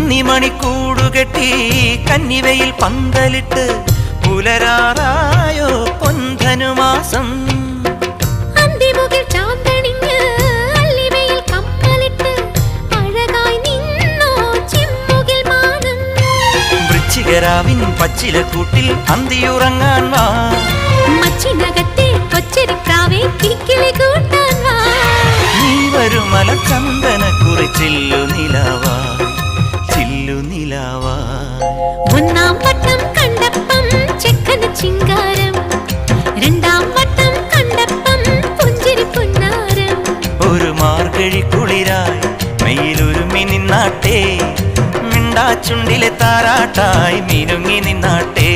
കുന്നിമണിക്കൂടുകെട്ടി കന്നിവയിൽ പന്തലിട്ട് പുലരാറായോ പൊൻധനുമാസം വൃശ്ചികരാവിൻ പച്ചിലക്കൂട്ടിൽ അന്തിയുറങ്ങാൻ വാ നീ വരുമല ചന്ദന കുറിച്ചില്ലു നിലാവാ ചില്ലു നിലാവാ ഒന്നാം വട്ടം കണ്ടപ്പം ചെക്കന ചിങ്കാരം രണ്ടാം വട്ടം കണ്ടപ്പം പുഞ്ചിരി പുന്നാരം ഒരു മാർഗഴി കുളിരായി മെയിലൊരുമി നിന്നാട്ടേ മിണ്ടാച്ചുണ്ടിലെ താരാട്ടായി മിനുങ്ങി നിന്നാട്ടേ